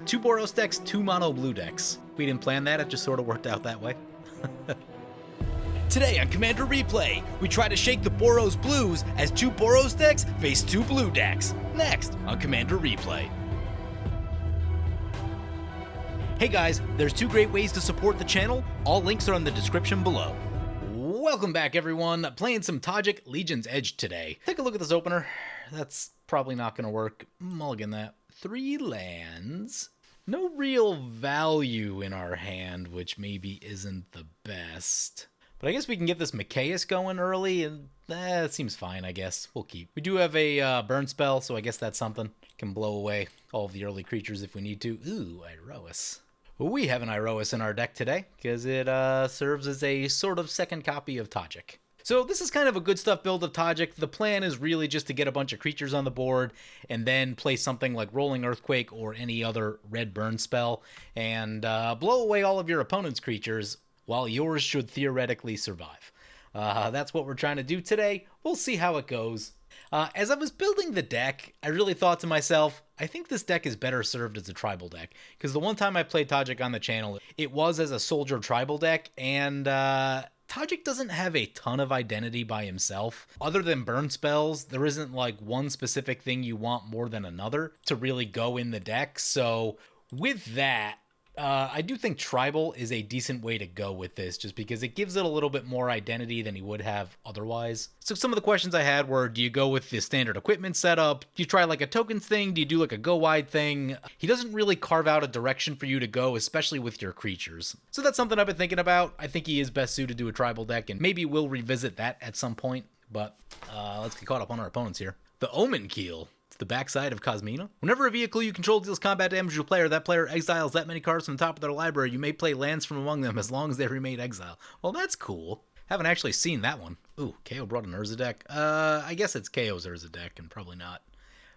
2 Boros decks, 2 mono blue decks. We didn't plan that, it just sort of worked out that way. Today on Commander Replay, we try to shake the Boros Blues as 2 Boros decks face 2 blue decks. Next on Commander Replay. Hey guys, there's 2 great ways to support the channel. All links are in the description below. Welcome back, everyone. Playing some Tajic Legion's Edge today. Take a look at this opener. That's probably not going to work. Mulligan that. 3 lands. No real value in our hand, which maybe isn't the best. But I guess we can get this Mikaeus going early, and that seems fine, I guess. We'll keep. We do have a burn spell, so I guess that's something. Can blow away all of the early creatures if we need to. Ooh, Iroas. We have an Iroas in our deck today, because it serves as a sort of second copy of Tajic. So this is kind of a good stuff build of Tajic. The plan is really just to get a bunch of creatures on the board and then play something like Rolling Earthquake or any other red burn spell and blow away all of your opponent's creatures while yours should theoretically survive. That's what we're trying to do today. We'll see how it goes. As I was building the deck, I really thought to myself, I think this deck is better served as a tribal deck. Because the one time I played Tajic on the channel, it was as a soldier tribal deck, and Tajic doesn't have a ton of identity by himself. Other than burn spells, there isn't like one specific thing you want more than another to really go in the deck. So with that, I do think tribal is a decent way to go with this, just because it gives it a little bit more identity than he would have otherwise. So some of the questions I had were, do you go with the standard equipment setup? Do you try like a tokens thing? Do you do like a go wide thing? He doesn't really carve out a direction for you to go, especially with your creatures. So that's something I've been thinking about. I think he is best suited to a tribal deck, and maybe we'll revisit that at some point. But let's get caught up on our opponents here. The Omenkeel. The backside of Cosmina. Whenever a vehicle you control deals combat damage to a player, that player exiles that many cards from the top of their library. You may play lands from among them as long as they remain exiled. Well, that's cool. Haven't actually seen that one. Ooh, KO brought an Urza deck. I guess it's KO's Urza deck, and probably not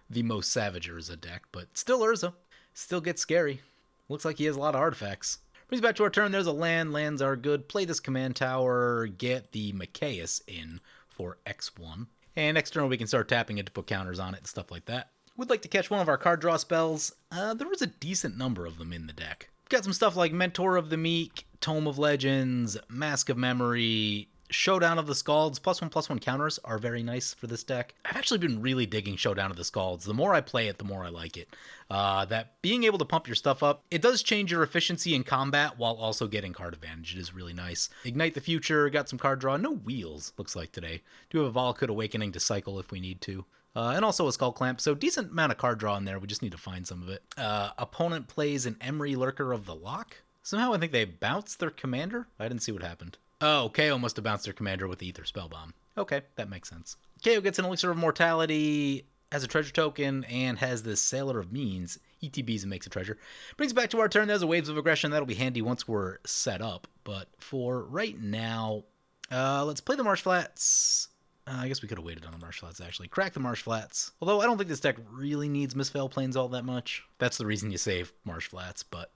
the most savage Urza deck, but still Urza. Still gets scary. Looks like he has a lot of artifacts. Brings back to our turn. There's a land. Lands are good. Play this command tower. Get the Mikaeus in for X1. And next turn we can start tapping it to put counters on it and stuff like that. Would like to catch one of our card draw spells. There was a decent number of them in the deck. Got some stuff like Mentor of the Meek, Tome of Legends, Mask of Memory, Showdown of the Scalds. +1/+1 counters are very nice for this deck. I've actually been really digging Showdown of the Scalds. The more I play it, the more I like it. That being able to pump your stuff up, it does change your efficiency in combat while also getting card advantage. It is really nice. Ignite the Future, got some card draw. No wheels, looks like today. Do have a Valakut Awakening to cycle if we need to. And also a Skull Clamp, so decent amount of card draw in there. We just need to find some of it. Opponent plays an Emery Lurker of the Lock. Somehow I think they bounced their commander. I didn't see what happened. Oh, KO must have bounced their commander with the Ether Spellbomb. Okay, that makes sense. KO gets an Elixir of Mortality, has a treasure token, and has this Sailor of Means. ETBs and makes a treasure. Brings back to our turn. There's a Waves of Aggression. That'll be handy once we're set up. But for right now, let's play the Marsh Flats. I guess we could have waited on the Marsh Flats, actually. Crack the Marsh Flats. Although I don't think this deck really needs Misfell Plains all that much. That's the reason you save Marsh Flats. But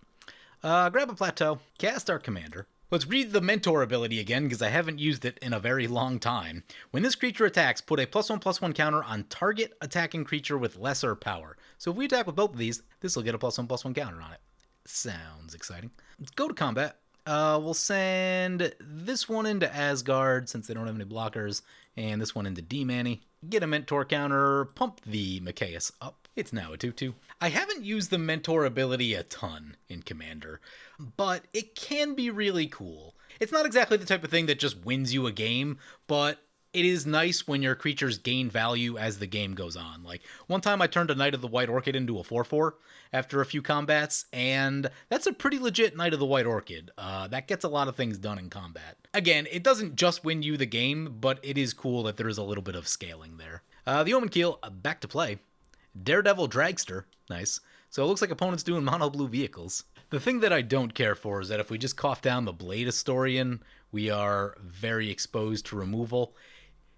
grab a Plateau. Cast our commander. Let's read the Mentor ability again, because I haven't used it in a very long time. When this creature attacks, put a +1/+1 counter on target attacking creature with lesser power. So if we attack with both of these, this will get a +1/+1 counter on it. Sounds exciting. Let's go to combat. We'll send this one into Asgard, since they don't have any blockers, and this one into D-Manny. Get a Mentor counter, pump the Mikaeus up. It's now a 2/2. I haven't used the Mentor ability a ton in Commander, but it can be really cool. It's not exactly the type of thing that just wins you a game, but it is nice when your creatures gain value as the game goes on. Like, one time I turned a Knight of the White Orchid into a 4/4 after a few combats, and that's a pretty legit Knight of the White Orchid. That gets a lot of things done in combat. Again, it doesn't just win you the game, but it is cool that there is a little bit of scaling there. The Omenkeel, back to play. Daredevil Dragster, nice. So it looks like opponents doing mono blue vehicles. The thing that I don't care for is that if we just cough down the Blade Historian, we are very exposed to removal.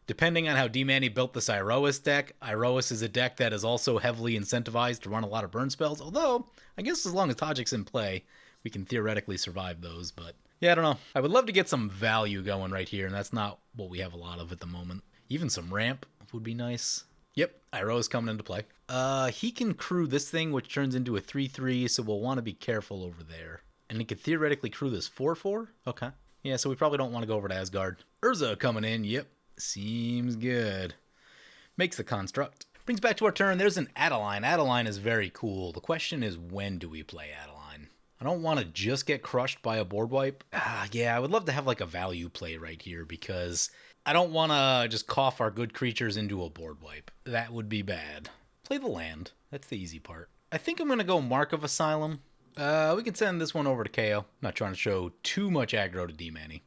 Depending on how D-Manny built this Iroas deck, Iroas is a deck that is also heavily incentivized to run a lot of burn spells, although I guess as long as Tajic's in play, we can theoretically survive those, but yeah, I don't know. I would love to get some value going right here, and that's not what we have a lot of at the moment. Even some ramp would be nice. Yep, Iroas coming into play. He can crew this thing, which turns into a 3/3, so we'll want to be careful over there. And he could theoretically crew this 4/4? Okay. Yeah, so we probably don't want to go over to Asgard. Urza coming in, yep. Seems good. Makes the construct. Brings back to our turn, there's an Adeline. Adeline is very cool. The question is, when do we play Adeline? I don't want to just get crushed by a board wipe. Yeah, I would love to have like a value play right here because I don't want to just cough our good creatures into a board wipe. That would be bad. Play the land. That's the easy part. I think I'm going to go Mark of Asylum. We can send this one over to KO. Not trying to show too much aggro to D-Manny.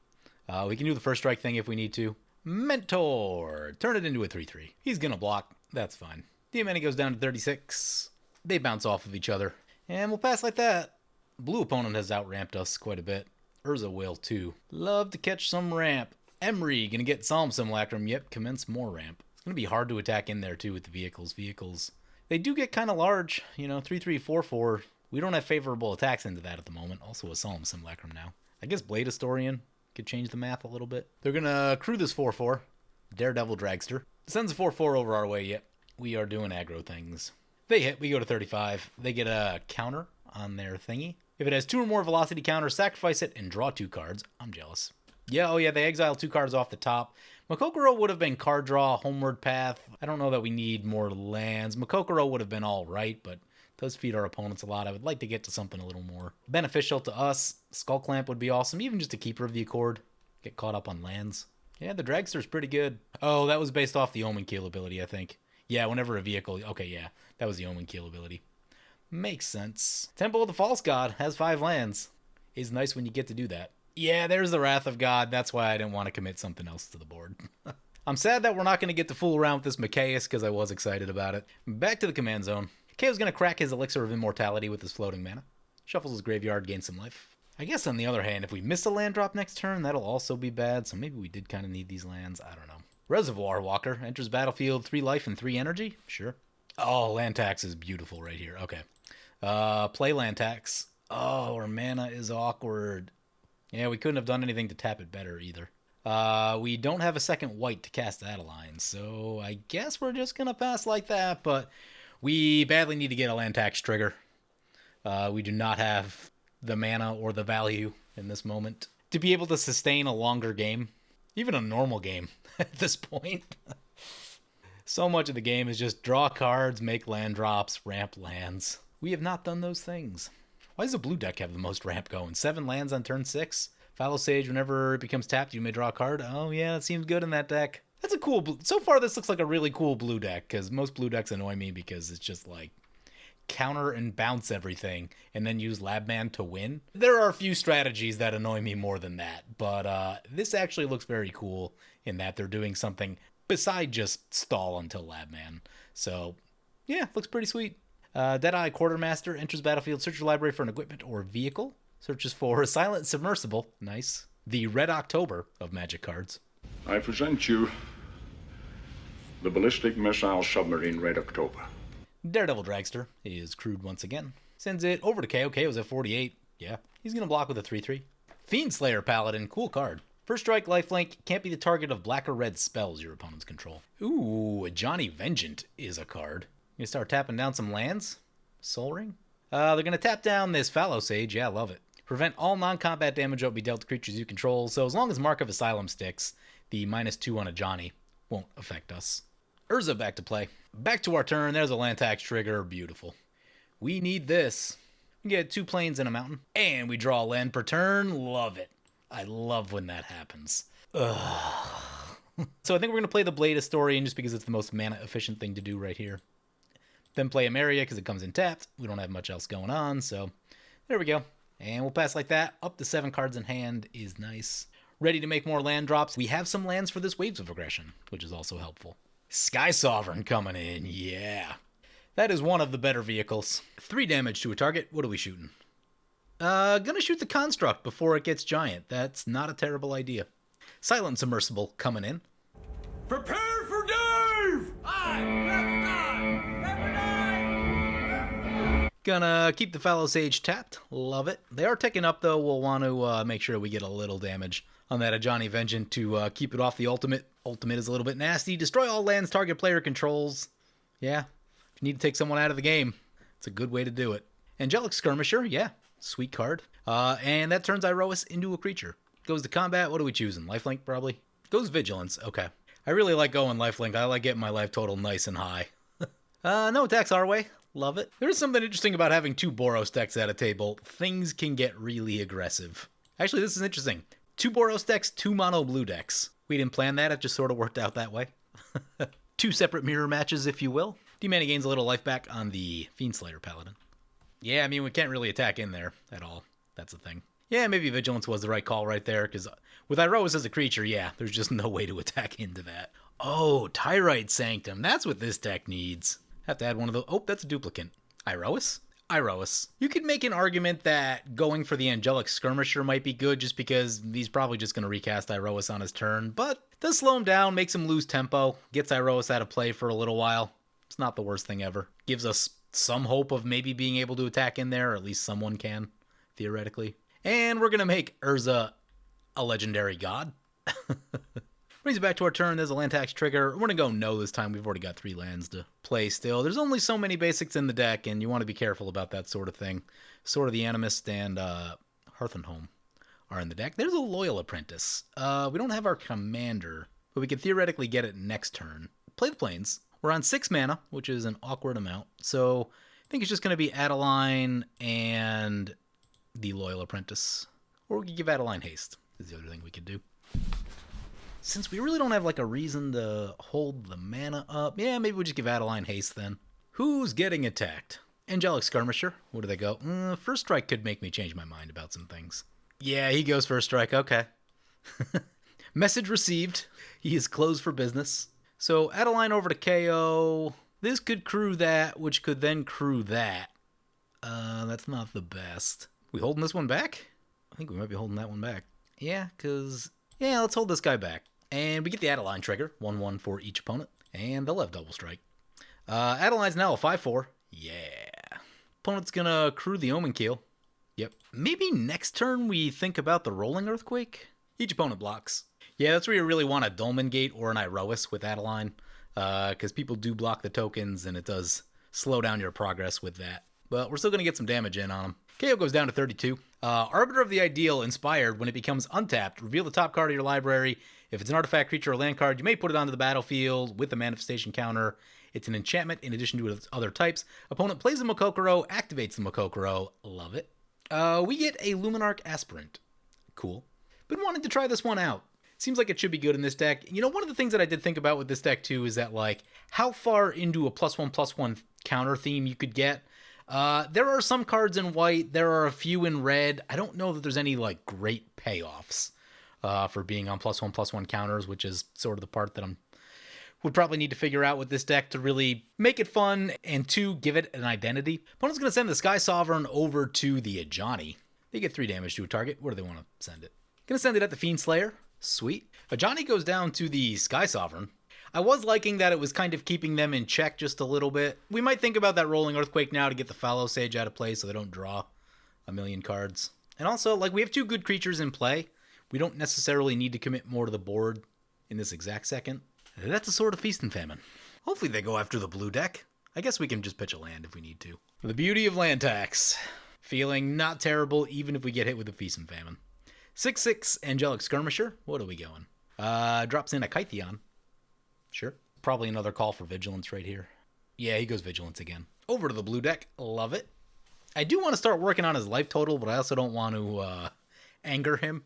We can do the first strike thing if we need to. Mentor. Turn it into a 3/3. He's going to block. That's fine. D-Manny goes down to 36. They bounce off of each other. And we'll pass like that. Blue opponent has outramped us quite a bit. Urza will too. Love to catch some ramp. Emery gonna get Solemn Simulacrum. Yep, commence more ramp. It's gonna be hard to attack in there too with the vehicles. They do get kind of large. 3/3, 4/4. We don't have favorable attacks into that at the moment. Also a Solemn Simulacrum now. I guess Blade Historian could change the math a little bit. They're gonna crew this 4/4. Daredevil Dragster. Sends a 4/4 over our way. Yep, we are doing aggro things. They hit, we go to 35. They get a counter on their thingy. If it has 2 or more velocity counters, sacrifice it and draw 2 cards. I'm jealous. Yeah, oh yeah, they exile 2 cards off the top. Makokoro would have been card draw, homeward path. I don't know that we need more lands. Makokoro would have been all right, but does feed our opponents a lot. I would like to get to something a little more beneficial to us. Skull Clamp would be awesome, even just a Keeper of the Accord. Get caught up on lands. Yeah, the Dragster's pretty good. Oh, that was based off the Omenkeel ability, I think. Yeah, whenever a vehicle... Okay, yeah, that was the Omenkeel ability. Makes sense. Temple of the False God has 5 lands. It's nice when you get to do that. Yeah, there's the Wrath of God. That's why I didn't want to commit something else to the board. I'm sad that we're not going to get to fool around with this Machias because I was excited about it. Back to the command zone. KO's going to crack his Elixir of Immortality with his floating mana. Shuffles his graveyard, gains some life. I guess on the other hand, if we miss a land drop next turn, that'll also be bad. So maybe we did kind of need these lands. I don't know. Reservoir Walker enters battlefield, 3 life and 3 energy. Sure. Oh, land tax is beautiful right here. Okay. Play land tax. Oh, our mana is awkward. Yeah, we couldn't have done anything to tap it better either. We don't have a second white to cast Adeline, so I guess we're just gonna pass like that, but we badly need to get a land tax trigger. We do not have the mana or the value in this moment to be able to sustain a longer game, even a normal game at this point. So much of the game is just draw cards, make land drops, ramp lands. We have not done those things. Why does the blue deck have the most ramp going? 7 lands on turn 6? Fallow Sage, whenever it becomes tapped, you may draw a card. Oh yeah, that seems good in that deck. That's a cool blue. So far, this looks like a really cool blue deck, because most blue decks annoy me because it's just like counter and bounce everything, and then use Labman to win. There are a few strategies that annoy me more than that, but this actually looks very cool in that they're doing something beside just stall until Labman. So, yeah, looks pretty sweet. Deadeye Quartermaster enters battlefield, search your library for an equipment or vehicle. Searches for a Silent Submersible. Nice. The Red October of Magic cards. I present you the Ballistic Missile Submarine Red October. Daredevil Dragster is crewed once again. Sends it over to KO. KO's at 48. Yeah, he's going to block with a 3/3. Fiendslayer Paladin, cool card. First strike, lifelink, can't be the target of black or red spells your opponents control. Ooh, Johnny Vengeant is a card. You start tapping down some lands. Soul Ring. They're going to tap down this Fallow Sage. Yeah, love it. Prevent all non-combat damage that will be dealt to creatures you control. So as long as Mark of Asylum sticks, the -2 on a Johnny won't affect us. Urza back to play. Back to our turn. There's a land tax trigger. Beautiful. We need this. We get 2 plains and a mountain. And we draw a land per turn. Love it. I love when that happens. Ugh. So I think we're going to play the Blade Historian just because it's the most mana efficient thing to do right here. Then play Emeria because it comes in tapped. We don't have much else going on, so there we go. And we'll pass like that. Up to 7 cards in hand is nice. Ready to make more land drops. We have some lands for this Waves of Aggression, which is also helpful. Sky Sovereign coming in, yeah. That is one of the better vehicles. 3 damage to a target. What are we shooting? Gonna shoot the Construct before it gets giant. That's not a terrible idea. Silent Submersible coming in. Prepare for Dave! Gonna keep the Fallow Sage tapped. Love it. They are ticking up, though. We'll want to make sure we get a little damage on that Johnny Vengeant to keep it off the ultimate. Ultimate is a little bit nasty. Destroy all lands target player controls. Yeah, if you need to take someone out of the game, it's a good way to do it. Angelic Skirmisher, yeah, sweet card. And that turns Iroas into a creature. Goes to combat, what are we choosing? Lifelink, probably? Goes Vigilance, okay. I really like going Lifelink. I like getting my life total nice and high. No attacks our way. Love it. There's something interesting about having 2 Boros decks at a table. Things can get really aggressive. Actually, this is interesting. 2 Boros decks, 2 mono blue decks. We didn't plan that, it just sort of worked out that way. 2 separate mirror matches, if you will. D-Mana gains a little life back on the Fiendslayer Paladin. Yeah, I mean, we can't really attack in there at all. That's the thing. Yeah, maybe Vigilance was the right call right there, because with Iroas as a creature, yeah, there's just no way to attack into that. Oh, Tyrite Sanctum. That's what this deck needs. Have to add one of those. Oh, that's a duplicate. Iroas? Iroas. You could make an argument that going for the Angelic Skirmisher might be good just because he's probably just going to recast Iroas on his turn, but it does slow him down, makes him lose tempo, gets Iroas out of play for a little while. It's not the worst thing ever. Gives us some hope of maybe being able to attack in there, or at least someone can, theoretically. And we're going to make Urza a legendary god. Brings it back to our turn. There's a land tax trigger. We're going to go no this time. We've already got 3 lands to play still. There's only so many basics in the deck, and you want to be careful about that sort of thing. Sword of the Animist and Hearth and Home are in the deck. There's a Loyal Apprentice. We don't have our commander, but we could theoretically get it next turn. Play the Plains. We're on 6 mana, which is an awkward amount. So I think it's just going to be Adeline and the Loyal Apprentice. Or we could give Adeline haste, is the other thing we could do. Since we really don't have like a reason to hold the mana up, yeah, maybe we'll just give Adeline haste then. Who's getting attacked? Angelic Skirmisher. Where do they go? First Strike could make me change my mind about some things. Yeah, he goes First Strike, okay. Message received. He is closed for business. So Adeline over to KO. This could crew that, which could then crew that. That's not the best. We holding this one back? I think we might be holding that one back. Yeah, because... yeah, let's hold this guy back. And we get the Adeline trigger. 1/1 for each opponent. And they'll have double strike. Adeline's now a 5/4. Yeah. Opponent's gonna crew the Omenkeel. Yep. Maybe next turn we think about the Rolling Earthquake? Each opponent blocks. Yeah, that's where you really want a Dolmen Gate or an Iroas with Adeline. Because people do block the tokens, and it does slow down your progress with that. But we're still going to get some damage in on him. KO goes down to 32. Arbiter of the Ideal, inspired. When it becomes untapped, reveal the top card of your library. If it's an artifact, creature, or land card, you may put it onto the battlefield with a manifestation counter. It's an enchantment in addition to its other types. Opponent plays the Mokokoro, activates the Mokokoro. Love it. We get a Luminarch Aspirant. Cool. Been wanting to try this one out. Seems like it should be good in this deck. You know, one of the things that I did think about with this deck, too, is that, like, how far into a +1/+1 counter theme you could get. There are some cards in white. There are a few in red. I don't know that there's any, like, great payoffs for being on +1/+1 counters, which is sort of the part that would probably need to figure out with this deck to really make it fun, and 2, give it an identity. Opponent's going to send the Sky Sovereign over to the Ajani. They get 3 damage to a target. Where do they want to send it? Going to send it at the Fiendslayer. Sweet. Ajani goes down to the Sky Sovereign. I was liking that it was kind of keeping them in check just a little bit. We might think about that Rolling Earthquake now to get the Fallow Sage out of play so they don't draw a million cards. And also, like, we have 2 good creatures in play. We don't necessarily need to commit more to the board in this exact second. That's a Sword of Feast and Famine. Hopefully they go after the blue deck. I guess we can just pitch a land if we need to. The beauty of land tax. Feeling not terrible even if we get hit with a Feast and Famine. 6/6 Angelic Skirmisher. What are we going? Drops in a Kytheon. Sure. Probably another call for Vigilance right here. Yeah, he goes Vigilance again. Over to the blue deck. Love it. I do want to start working on his life total, but I also don't want to anger him.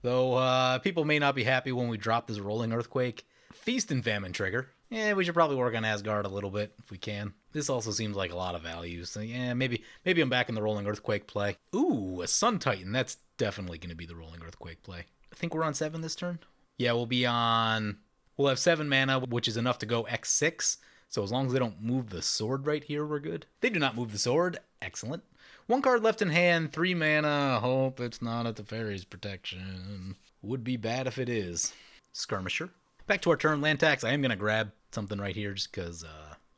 Though people may not be happy when we drop this Rolling Earthquake. Feast and Famine trigger. Yeah, we should probably work on Asgard a little bit if we can. This also seems like a lot of value. So yeah, maybe I'm back in the Rolling Earthquake play. Ooh, a Sun Titan. That's definitely going to be the Rolling Earthquake play. I think we're on 7 this turn. Yeah, we'll have 7 mana, which is enough to go X6. So as long as they don't move the sword right here, we're good. They do not move the sword. Excellent. 1 card left in hand, 3 mana. Hope it's not at the Fairy's protection. Would be bad if it is. Skirmisher. Back to our turn, land tax. I am going to grab something right here just because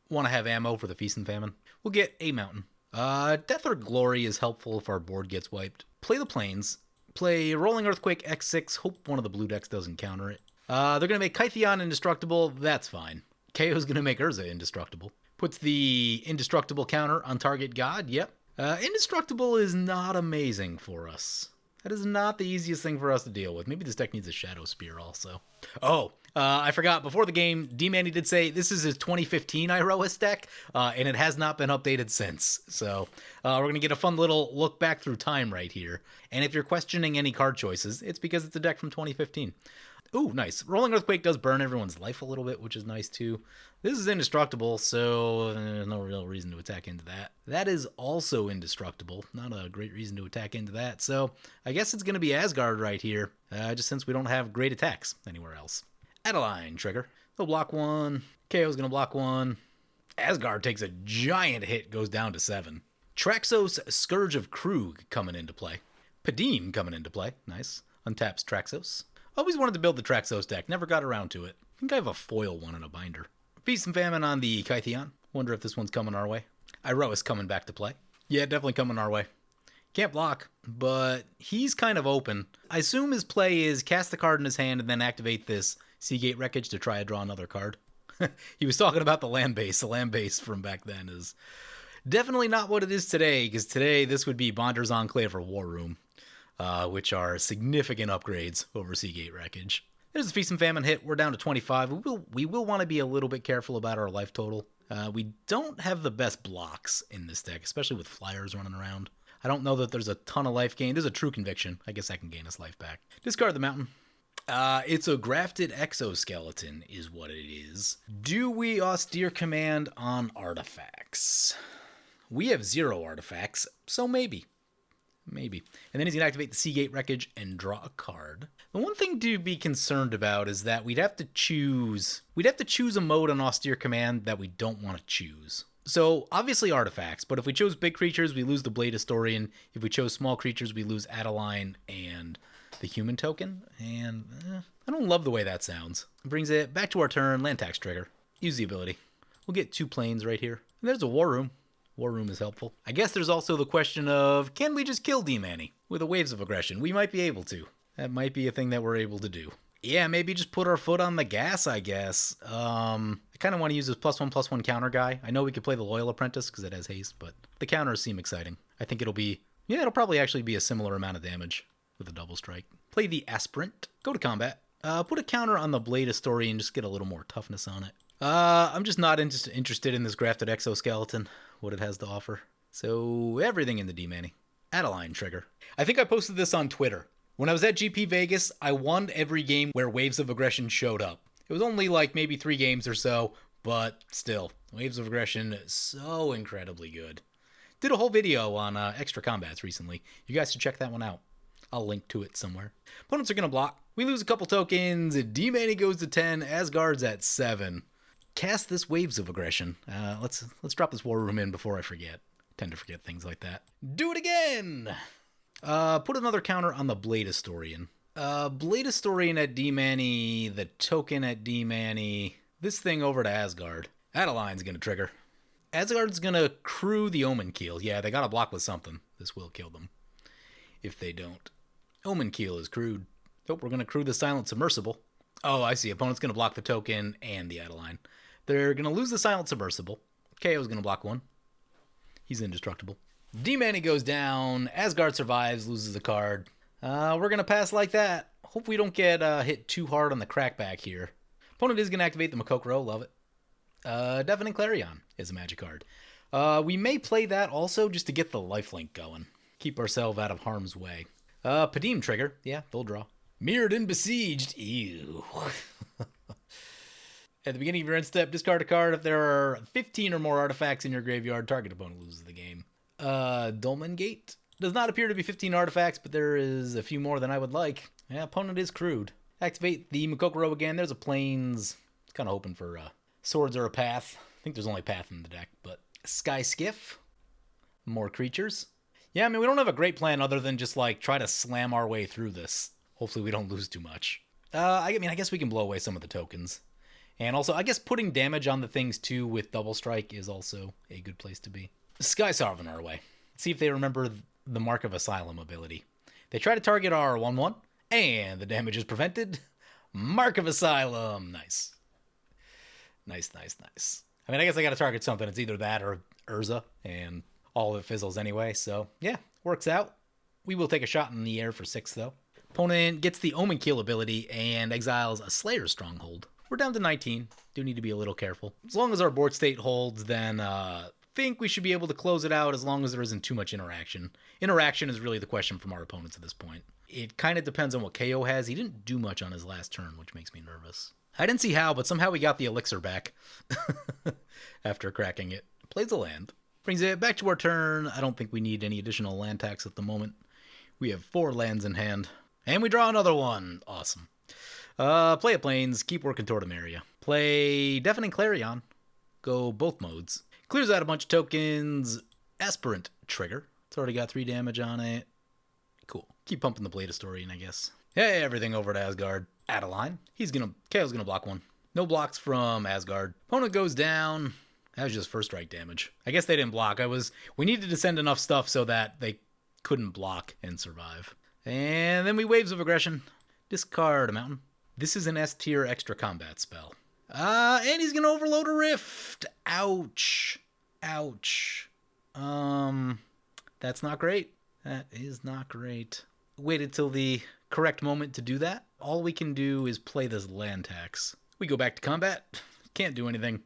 want to have ammo for the Feast and Famine. We'll get a mountain. Death or Glory is helpful if our board gets wiped. Play the Plains. Play Rolling Earthquake X6. Hope one of the blue decks doesn't counter it. They're going to make Kytheon indestructible. That's fine. KO's going to make Urza indestructible. Puts the indestructible counter on target god. Yep. Indestructible is not amazing for us. That is not the easiest thing for us to deal with. Maybe this deck needs a Shadow Spear also. Oh, I forgot. Before the game, D-Manny did say this is his 2015 Iroas deck, and it has not been updated since. So we're going to get a fun little look back through time right here. And if you're questioning any card choices, it's because it's a deck from 2015. Ooh, nice. Rolling Earthquake does burn everyone's life a little bit, which is nice too. This is indestructible, so there's no real reason to attack into that. That is also indestructible. Not a great reason to attack into that. So I guess it's going to be Asgard right here, just since we don't have great attacks anywhere else. Adeline trigger. They'll block one. KO's going to block one. Asgard takes a giant hit, goes down to 7. Traxos Scourge of Krug coming into play. Padim coming into play. Nice. Untaps Traxos. Always wanted to build the Traxos deck. Never got around to it. I think I have a foil one in a binder. Feast and Famine on the Kytheon. Wonder if this one's coming our way. Iroas coming back to play. Yeah, definitely coming our way. Can't block, but he's kind of open. I assume his play is cast the card in his hand and then activate this Seagate Wreckage to try to draw another card. He was talking about the land base. The land base from back then is definitely not what it is today, because today this would be Bonder's Enclave or War Room, which are significant upgrades over Seagate Wreckage. There's a Feast and Famine hit. We're down to 25. We will want to be a little bit careful about our life total. We don't have the best blocks in this deck, especially with flyers running around. I don't know that there's a ton of life gain. There's a True Conviction. I guess that can gain us life back. Discard the mountain. It's a grafted exoskeleton is what it is. Do we austere command on artifacts? We have 0 artifacts, so maybe. Maybe. And then he's going to activate the Seagate Wreckage and draw a card. The one thing to be concerned about is that we'd have to choose a mode on austere command that we don't want to choose. So obviously artifacts, but if we chose big creatures, we lose the Blade Historian. If we chose small creatures, we lose Adeline and the human token. And I don't love the way that sounds. It brings it back to our turn, land tax trigger. Use the ability. We'll get 2 planes right here. And there's a War Room. War Room is helpful. I guess there's also the question of, can we just kill D-Manny with a Waves of Aggression? We might be able to. That might be a thing that we're able to do. Yeah, maybe just put our foot on the gas, I guess. I kind of want to use this +1/+1 counter guy. I know we could play the Loyal Apprentice because it has haste, but the counters seem exciting. I think it'll probably actually be a similar amount of damage with a double strike. Play the Aspirant. Go to combat. Put a counter on the Blade Historian and just get a little more toughness on it. I'm just not interested in this grafted exoskeleton, what it has to offer. So everything in the D-Manny. Adeline trigger. I think I posted this on Twitter. When I was at GP Vegas, I won every game where Waves of Aggression showed up. It was only like maybe 3 games or so, but still, Waves of Aggression is so incredibly good. Did a whole video on extra combats recently. You guys should check that one out. I'll link to it somewhere. Opponents are going to block. We lose a couple tokens. D-Manny goes to 10. Asgard's at 7. Cast this Waves of Aggression. Let's drop this War Room in before I forget. Tend to forget things like that. Do it again! Put another counter on the Blade Historian. Blade Historian at D-Manny, the token at D-Manny, this thing over to Asgard. Adeline's gonna trigger. Asgard's gonna crew the Omenkeel. Yeah, they gotta block with something. This will kill them. If they don't. Omenkeel is crewed. Nope, we're gonna crew the Silent Submersible. Oh, I see. Opponent's gonna block the token and the Adeline. They're gonna lose the Silent Submersible. KO's gonna block one. He's indestructible. D-Manny goes down. Asgard survives, loses a card. We're gonna pass like that. Hope we don't get hit too hard on the crackback here. Opponent is gonna activate the Makokoro. Love it. Deafening Clarion is a magic card. We may play that also just to get the lifelink going. Keep ourselves out of harm's way. Padim trigger. Yeah, they'll draw. Mirrored and Besieged. Ew. At the beginning of your end step, discard a card. If there are 15 or more artifacts in your graveyard, target opponent loses the game. Dolmen Gate. Does not appear to be 15 artifacts, but there is a few more than I would like. Yeah, opponent is crewed. Activate the Makokoro again. There's a plains. Kind of hoping for swords or a path. I think there's only path in the deck, but Sky Skiff. More creatures. Yeah, I mean, we don't have a great plan other than just like try to slam our way through this. Hopefully we don't lose too much. I guess we can blow away some of the tokens. And also, I guess putting damage on the things too with Double Strike is also a good place to be. Sky Sovereign our way. Let's see if they remember the Mark of Asylum ability. They try to target our 1/1, and the damage is prevented. Mark of Asylum. Nice. Nice. I mean, I guess I got to target something. It's either that or Urza, and all of it fizzles anyway. So, yeah, works out. We will take a shot in the air for 6, though. Opponent gets the Omenkeel ability and exiles a Slayer's Stronghold. We're down to 19. Do need to be a little careful. As long as our board state holds, then think we should be able to close it out as long as there isn't too much interaction. Interaction is really the question from our opponents at this point. It kind of depends on what KO has. He didn't do much on his last turn, which makes me nervous. I didn't see how, but somehow we got the elixir back after cracking it. Plays a land. Brings it back to our turn. I don't think we need any additional land tax at the moment. We have 4 lands in hand. And we draw another one. Awesome. Play a Plains. Keep working toward an area. Play Deafening Clarion. Go both modes. Clears out a bunch of tokens. Aspirant trigger. It's already got 3 damage on it. Cool. Keep pumping the Blade Historian, I guess. Hey, everything over to Asgard. Adeline. KO's gonna block 1. No blocks from Asgard. Opponent goes down. That was just first strike damage. I guess they didn't block. We needed to send enough stuff so that they couldn't block and survive. And then we Waves of Aggression. Discard a mountain. This is an S tier extra combat spell. And he's gonna overload a rift. Ouch. That's not great. That is not great. Waited till the correct moment to do that. All we can do is play this land tax. We go back to combat. Can't do anything.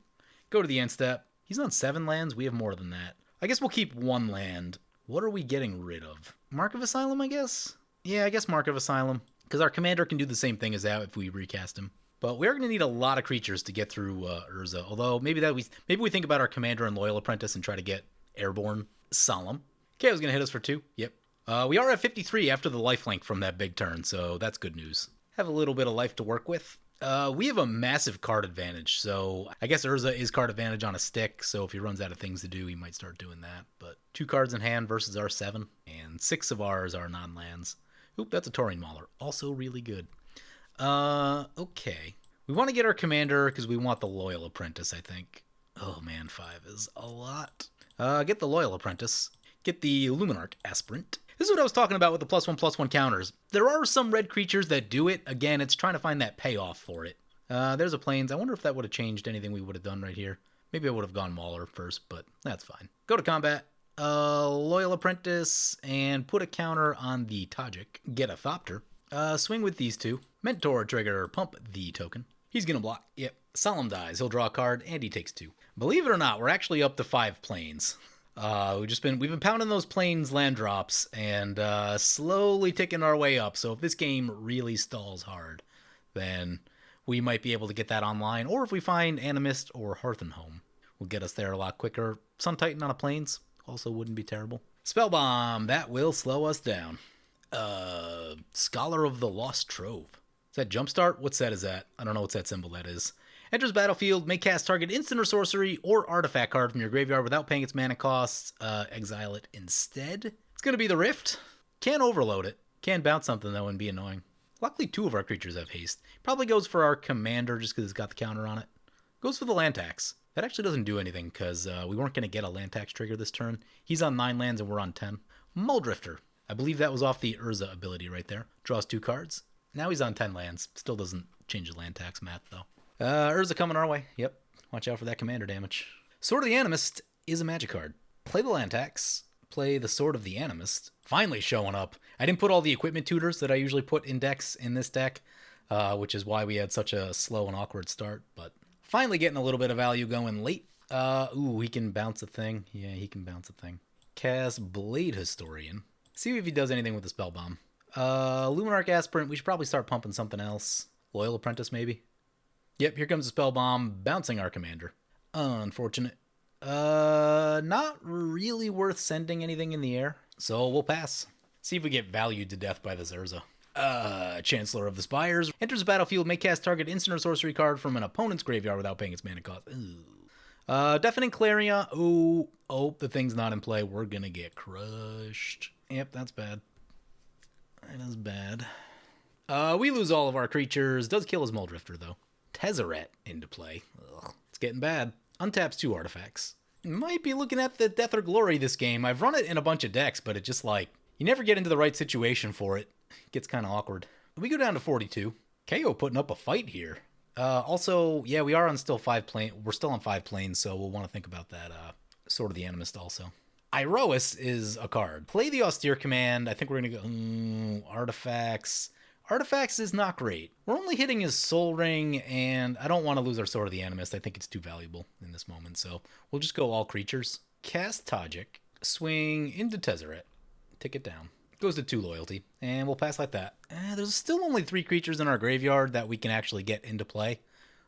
Go to the end step. He's on 7 lands. We have more than that. I guess we'll keep 1 land. What are we getting rid of? Mark of Asylum, I guess? Yeah, I guess Mark of Asylum. Because our commander can do the same thing as that if we recast him. But we're going to need a lot of creatures to get through Urza. Although maybe we think about our commander and Loyal Apprentice and try to get Airborne Solemn. KO's going to hit us for 2. Yep. We are at 53 after the lifelink from that big turn, so that's good news. Have a little bit of life to work with. We have a massive card advantage, so I guess Urza is card advantage on a stick, so if he runs out of things to do, he might start doing that. But 2 cards in hand versus our 7, and 6 of ours are non-lands. Oop, that's a Taurian Mauler. Also really good. Okay. We want to get our commander because we want the Loyal Apprentice, I think. Oh man, 5 is a lot. Get the Loyal Apprentice. Get the Luminarch Aspirant. This is what I was talking about with the +1/+1 counters. There are some red creatures that do it. Again, it's trying to find that payoff for it. There's a Plains. I wonder if that would have changed anything we would have done right here. Maybe I would have gone Mauler first, but that's fine. Go to combat. Loyal Apprentice, and put a counter on the Tajic. Get a Thopter. Swing with these 2. Mentor trigger, pump the token. He's gonna block. Yep. Solemn dies. He'll draw a card, and he takes 2. Believe it or not, we're actually up to 5 Plains. We've been pounding those Plains land drops and slowly ticking our way up. So if this game really stalls hard, then we might be able to get that online. Or if we find Animist or Hearthenhome, will get us there a lot quicker. Sun Titan on a Plains also wouldn't be terrible. Spellbomb, that will slow us down. Scholar of the Lost Trove. Is that Jumpstart? What set is that? I don't know what set symbol that is. Enters battlefield, may cast target instant or sorcery or artifact card from your graveyard without paying its mana costs. Exile it instead. It's going to be the Rift. Can overload it. Can bounce something, though, and be annoying. Luckily, 2 of our creatures have haste. Probably goes for our commander just because it's got the counter on it. Goes for the land tax. That actually doesn't do anything because we weren't going to get a land tax trigger this turn. He's on 9 lands and we're on 10. Muldrifter. I believe that was off the Urza ability right there. Draws 2 cards. Now he's on 10 lands. Still doesn't change the land tax math, though. Urza coming our way. Yep. Watch out for that commander damage. Sword of the Animist is a magic card. Play the land tax. Play the Sword of the Animist. Finally showing up. I didn't put all the equipment tutors that I usually put in decks in this deck, which is why we had such a slow and awkward start. But finally getting a little bit of value going late. He can bounce a thing. Yeah, he can bounce a thing. Cast Blade Historian. See if he does anything with the Spellbomb. Luminarch Aspirant. We should probably start pumping something else. Loyal Apprentice, maybe. Yep, here comes the Spellbomb, bouncing our commander. Unfortunate. Not really worth sending anything in the air, so we'll pass. See if we get valued to death by the Urza. Chancellor of the Spires. Enters the battlefield, may cast target instant or sorcery card from an opponent's graveyard without paying its mana cost. Deafening Clarion. Oh, the thing's not in play. We're gonna get crushed. Yep, that's bad. That is bad. We lose all of our creatures. Does kill his Muldrifter, though. Tezzeret into play. Ugh, it's getting bad. Untaps 2 artifacts. Might be looking at the Death or Glory this game. I've run it in a bunch of decks, but it just you never get into the right situation for it. It gets kind of awkward. We go down to 42. KO putting up a fight here. Also, yeah, we are on still 5 plane. We're still on 5 planes, so we'll want to think about that. Sword of the Animist also. Iroas is a card. Play the Austere Command. I think we're going to go Artifacts. Artifacts is not great. We're only hitting his Soul Ring, and I don't want to lose our Sword of the Animist. I think it's too valuable in this moment, so we'll just go all creatures. Cast Tajic. Swing into Tezzeret. Take it down. Goes to 2 loyalty, and we'll pass like that. There's still only 3 creatures in our graveyard that we can actually get into play.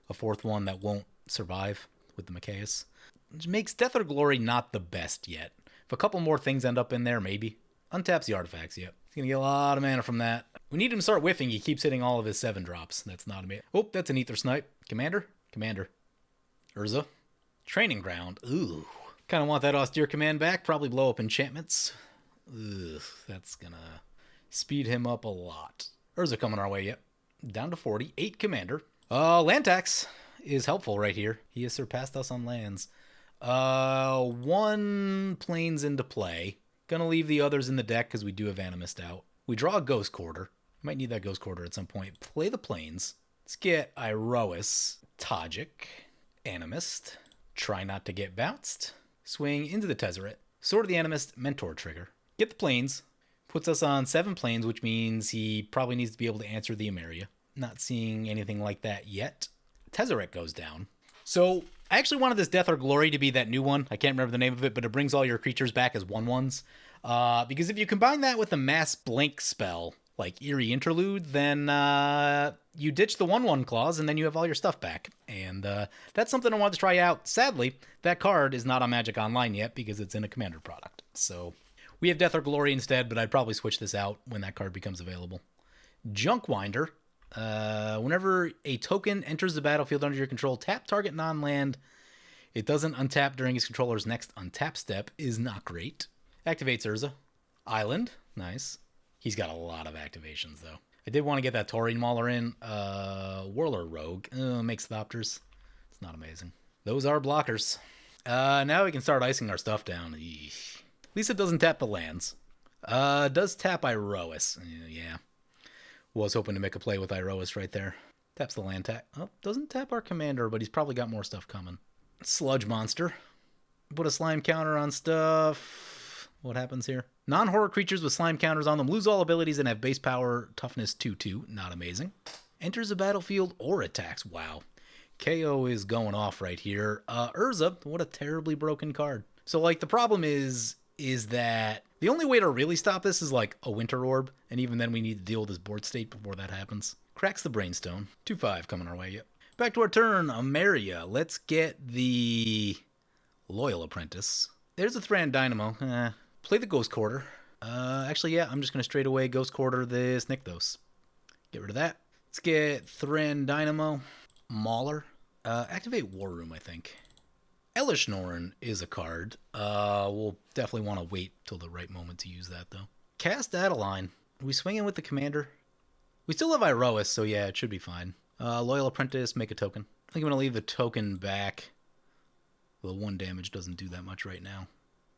A 4th one that won't survive with the Machias. Which makes Death or Glory not the best yet. If a couple more things end up in there, maybe. Untaps the artifacts, yep. He's going to get a lot of mana from that. We need him to start whiffing. He keeps hitting all of his 7 drops. That's not amazing. Oh, that's an Ether Snipe. Commander? Commander. Urza. Training Ground. Ooh. Kind of want that Austere Command back. Probably blow up enchantments. Ugh, that's going to speed him up a lot. Urza coming our way, yep. Down to 40. 8 Commander. Land tax is helpful right here. He has surpassed us on lands. 1 planes into play. Gonna leave the others in the deck because we do have Animist out. We draw a Ghost Quarter. Might need that Ghost Quarter at some point. Play the planes. Let's get Iroas, Tajic, Animist. Try not to get bounced. Swing into the Tezzeret. Sword of the Animist, Mentor trigger. Get the planes. Puts us on 7 planes, which means he probably needs to be able to answer the Emeria. Not seeing anything like that yet. Tezzeret goes down. So I actually wanted this Death or Glory to be that new one. I can't remember the name of it, but it brings all your creatures back as 1/1s. Because if you combine that with a mass blink spell, like Eerie Interlude, then you ditch the 1/1 clause, and then you have all your stuff back. And that's something I wanted to try out. Sadly, that card is not on Magic Online yet because it's in a Commander product. So we have Death or Glory instead, but I'd probably switch this out when that card becomes available. Junkwinder. Whenever a token enters the battlefield under your control, tap target non-land. It doesn't untap during its controller's next untap step. Is not great. Activates Urza. Island. Nice. He's got a lot of activations, though. I did want to get that Taurine Mauler in. Whirler Rogue. Makes Thopters. It's not amazing. Those are blockers. Now we can start icing our stuff down. Eesh. At least it doesn't tap the lands. Does tap Iroas. Yeah. Was hoping to make a play with Iroas right there. Taps the land tap. Oh, doesn't tap our commander, but he's probably got more stuff coming. Sludge Monster. Put a slime counter on stuff. What happens here? Non-horror creatures with slime counters on them lose all abilities and have base power toughness 2/2. Not amazing. Enters the battlefield or attacks. Wow. KO is going off right here. Urza, what a terribly broken card. So, like, the problem is that the only way to really stop this is like a Winter Orb, and even then we need to deal with this board state before that happens. Cracks the Brainstone. 2/5 coming our way, yep. Back to our turn, Emeria. Let's get the Loyal Apprentice. There's a Thran Dynamo. Play the Ghost Quarter. Actually, yeah, I'm just going to straight away Ghost Quarter this Nykthos. Get rid of that. Let's get Thran Dynamo. Mauler. Activate War Room, I think. Elishnorn is a card. We'll definitely want to wait till the right moment to use that, though. Cast Adeline. Are we swinging with the commander? We still have Iroas, so yeah, it should be fine. Loyal Apprentice, make a token. I think I'm going to leave the token back. Well, 1 damage doesn't do that much right now.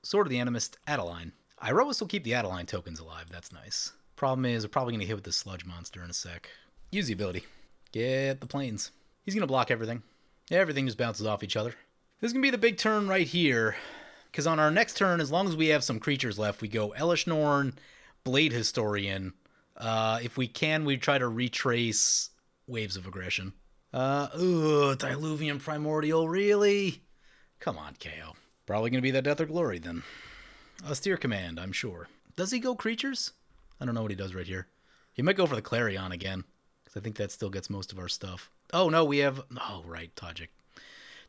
Sword of the Animist, Adeline. Iroas will keep the Adeline tokens alive. That's nice. Problem is, we're probably going to hit with the Sludge Monster in a sec. Use the ability. Get the planes. He's going to block everything. Everything just bounces off each other. This is going to be the big turn right here, because on our next turn, as long as we have some creatures left, we go Elishnorn, Blade Historian. If we can, we try to retrace Waves of Aggression. Diluvian Primordial, really? Come on, KO. Probably going to be that Death or Glory, then. Austere Command, I'm sure. Does he go creatures? I don't know what he does right here. He might go for the Clarion again, because I think that still gets most of our stuff. Oh, no, we have... Oh, right, Tajic.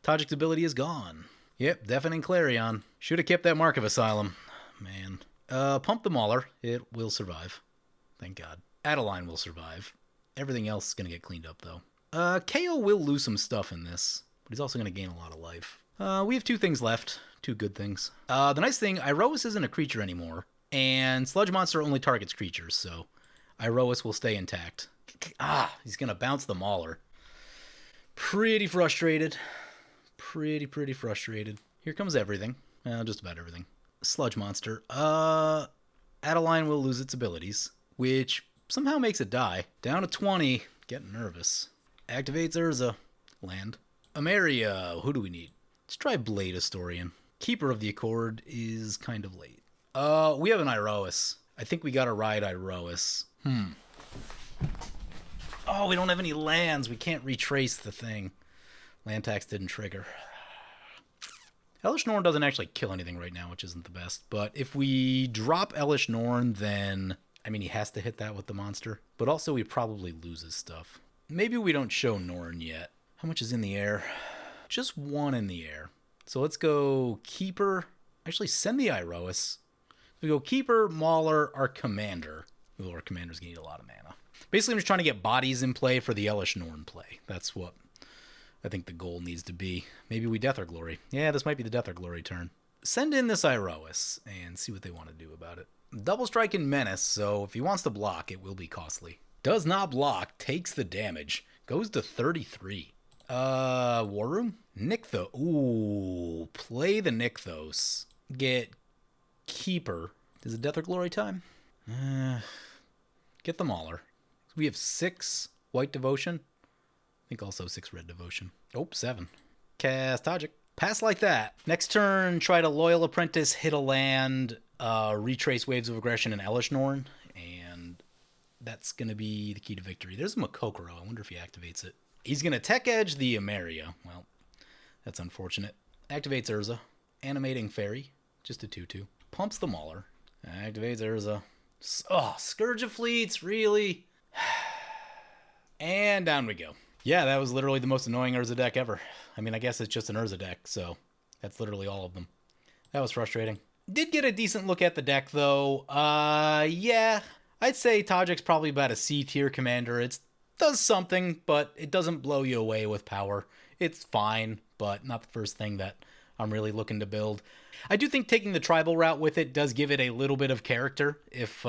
Tajic's ability is gone. Yep, Deafening Clarion. Should have kept that Mark of Asylum. Man. Pump the Mauler. It will survive. Thank God. Adeline will survive. Everything else is going to get cleaned up, though. KO will lose some stuff in this, but he's also going to gain a lot of life. We have 2 things left. 2 good things. The nice thing, Iroas isn't a creature anymore, and Sludge Monster only targets creatures, so Iroas will stay intact. He's going to bounce the Mauler. Pretty frustrated. Pretty frustrated. Here comes everything. Just about everything. Sludge Monster. Adeline will lose its abilities, which somehow makes it die. Down to 20. Getting nervous. Activates Urza. Land. Ameria. Who do we need? Let's try Blade Historian. Keeper of the Accord is kind of late. We have an Iroas. I think we gotta ride Iroas. Oh, we don't have any lands. We can't retrace the thing. Land tax didn't trigger. Elish Norn doesn't actually kill anything right now, which isn't the best. But if we drop Elish Norn, then... I mean, he has to hit that with the monster. But also, he probably loses stuff. Maybe we don't show Norn yet. How much is in the air? Just 1 in the air. So let's go Keeper. Actually, send the Iroas. We go Keeper, Mauler, our Commander. Ooh, our Commander's going to need a lot of mana. Basically, I'm just trying to get bodies in play for the Elish Norn play. That's what I think the goal needs to be. Maybe we Death or Glory. Yeah, this might be the Death or Glory turn. Send in this Iroas and see what they want to do about it. Double Strike and Menace, so if he wants to block, it will be costly. Does not block, takes the damage. Goes to 33. War Room? Nykthos. Ooh, play the Nykthos. Get Keeper. Is it Death or Glory time? Get the Mauler. We have 6 White Devotion. I think also 6 Red Devotion. Oh, 7. Cast Tajic. Pass like that. Next turn, try to Loyal Apprentice, hit a land, retrace Waves of Aggression and Elish Norn, and that's going to be the key to victory. There's a Makokoro. I wonder if he activates it. He's going to Tech Edge the Ameria. Well, that's unfortunate. Activates Urza. Animating Fairy. Just a 2/2. Pumps the Mauler. Activates Urza. Oh, Scourge of Fleets, really? And down we go. Yeah, that was literally the most annoying Urza deck ever. I mean, I guess it's just an Urza deck, so that's literally all of them. That was frustrating. Did get a decent look at the deck, though. Yeah, I'd say Tajic's probably about a C-tier commander. It does something, but it doesn't blow you away with power. It's fine, but not the first thing that I'm really looking to build. I do think taking the tribal route with it does give it a little bit of character if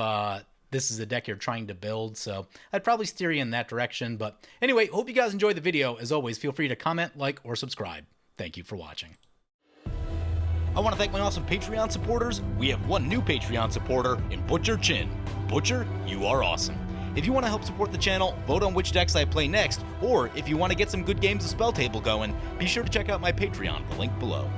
this is a deck you're trying to build, so I'd probably steer you in that direction. But anyway, hope you guys enjoyed the video. As always, feel free to comment, like, or subscribe. Thank you for watching. I want to thank my awesome Patreon supporters. We have one new Patreon supporter in Butcher Chin. Butcher, you are awesome. If you want to help support the channel, vote on which decks I play next, or if you want to get some good games of Spell Table going, be sure to check out my Patreon, the link below.